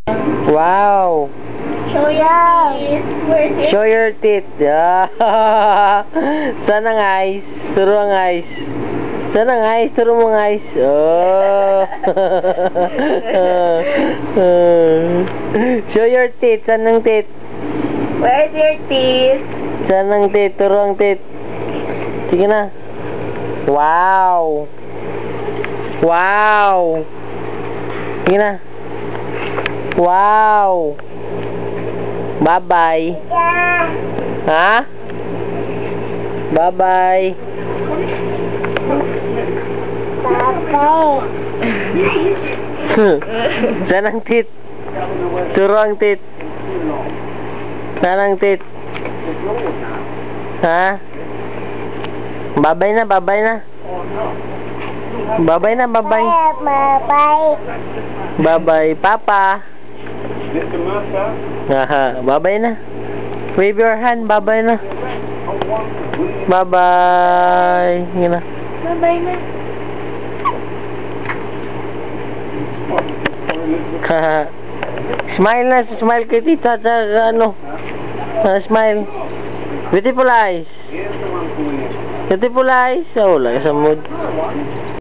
Wow. Show your teeth. Show your teeth. Yeah. Saan ang eyes? Turo ang eyes. Saan ang eyes? Turo mo ang eyes. Oh. Show your teeth. Saan ang teeth? Where's your teeth? Saan ang teeth? Turo ang teeth. Sige na. Wow. Wow. Sige na. Wow. Bye-bye. Ha? Bye-bye. Saan ang teeth? Turo ang teeth. Saan ang teeth? Ha? Bye-bye na, bye-bye na. Bye-bye na, bye-bye. Bye-bye, Papa. Aha, bye-bye na. Wave your hand, bye-bye na. Bye-bye. Yun na. Bye-bye na. Smile na, smile kay tita sa ano. Smile. Beautiful eyes. Beautiful eyes. Oh, wala sa mood.